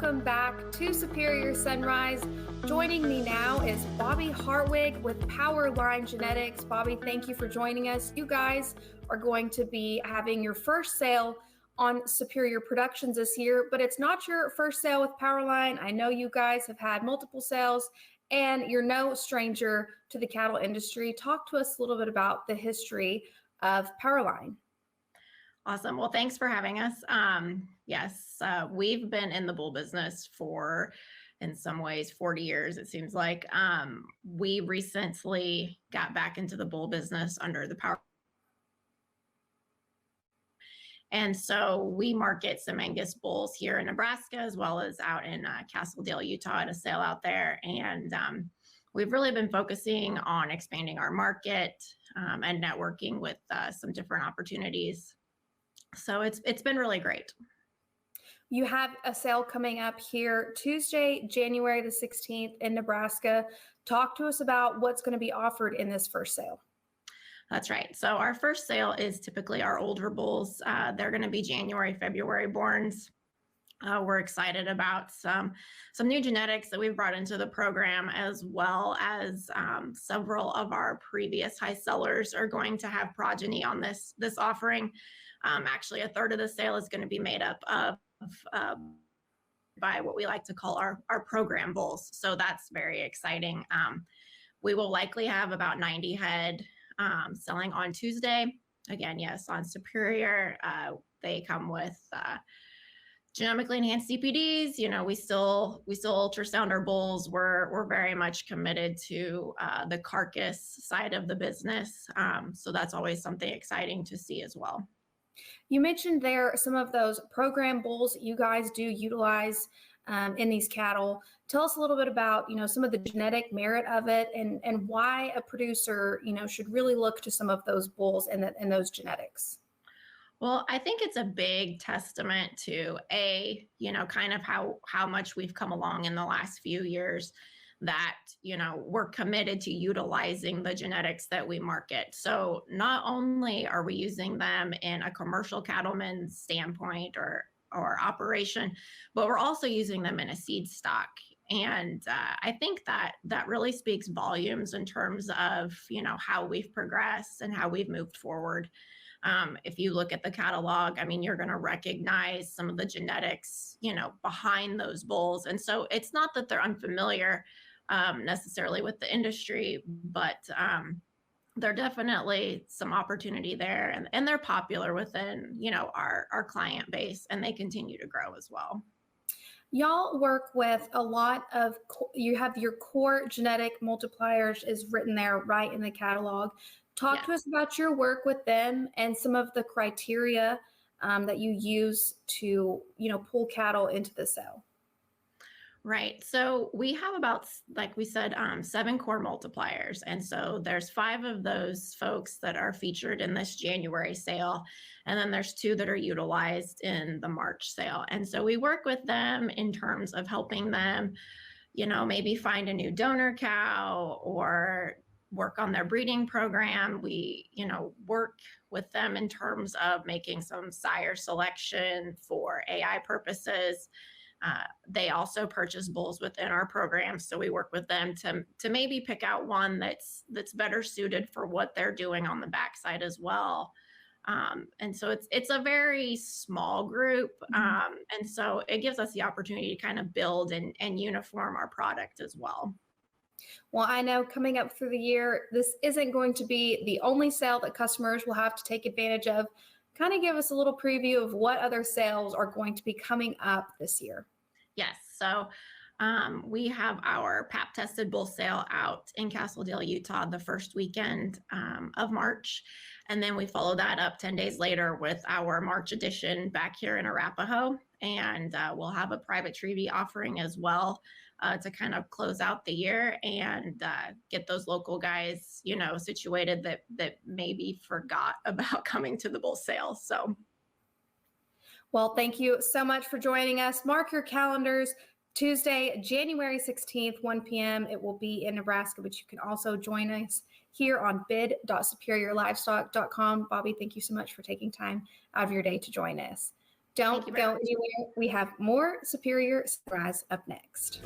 welcome back to Superior Sunrise. Joining me now is Bobbi Hartwig with Powerline Genetics. Bobbi, thank you for joining us. You guys are going to be having your first sale on Superior Productions this year, but it's not your first sale with Powerline. I know you guys have had multiple sales and you're no stranger to the cattle industry. Talk to us a little bit about the history of Powerline. Awesome. Well, thanks for having us. Yes, we've been in the bull business for, in some ways, 40 years, it seems like. We recently got back into the bull business under the Power. And so we market some Angus bulls here in Nebraska, as well as out in Castledale, Utah at a sale out there. And we've really been focusing on expanding our market and networking with some different opportunities. So it's been really great. You have a sale coming up here Tuesday, January the 16th in Nebraska. Talk to us about what's going to be offered in this first sale. That's right. So our first sale is typically our older bulls. They're going to be January, February borns. We're excited about some new genetics that we've brought into the program, as well as several of our previous high sellers are going to have progeny on this offering. Actually, a third of the sale is going to be made up of by what we like to call our program bulls. So that's very exciting. We will likely have about 90 head selling on Tuesday. Again, yes, on Superior. They come with genomically enhanced CPDs. You know, we still ultrasound our bulls. We're very much committed to the carcass side of the business. So that's always something exciting to see as well. You mentioned there some of those program bulls that you guys do utilize in these cattle. Tell us a little bit about, some of the genetic merit of it and why a producer, should really look to some of those bulls and those genetics. Well, I think it's a big testament to kind of how much we've come along in the last few years, that, we're committed to utilizing the genetics that we market. So not only are we using them in a commercial cattleman standpoint or operation, but we're also using them in a seed stock. And I think that really speaks volumes in terms of, how we've progressed and how we've moved forward. If you look at the catalog, you're going to recognize some of the genetics, behind those bulls. And so it's not that they're unfamiliar necessarily with the industry, but there are definitely some opportunity there, and they're popular within, our client base, and they continue to grow as well. Y'all work with a lot of, you have your core genetic multipliers is written there right in the catalog. Talk to us about your work with them and some of the criteria that you use to, pull cattle into the cell. Right. So we have about, like we said, 7 core multipliers. And so there's 5 of those folks that are featured in this January sale. And then there's 2 that are utilized in the March sale. And so we work with them in terms of helping them, maybe find a new donor cow or work on their breeding program. We, work with them in terms of making some sire selection for AI purposes. They also purchase bulls within our program, so we work with them to maybe pick out one that's better suited for what they're doing on the backside as well. And so it's a very small group, and so it gives us the opportunity to kind of build and uniform our product as well. Well, I know coming up through the year, this isn't going to be the only sale that customers will have to take advantage of. Kind of give us a little preview of what other sales are going to be coming up this year. Yes. So we have our pap tested bull sale out in Castledale, Utah, the first weekend of March. And then we follow that up 10 days later with our March edition back here in Arapahoe. And we'll have a private treaty offering as well to kind of close out the year and get those local guys, situated that maybe forgot about coming to the bull sale. So, well, thank you so much for joining us. Mark your calendars. Tuesday, January 16th, 1 p.m. It will be in Nebraska, but you can also join us here on bid.superiorlivestock.com. Bobbi, thank you so much for taking time out of your day to join us. Don't Thank you very go much. anywhere. We have more Superior Sunrise up next.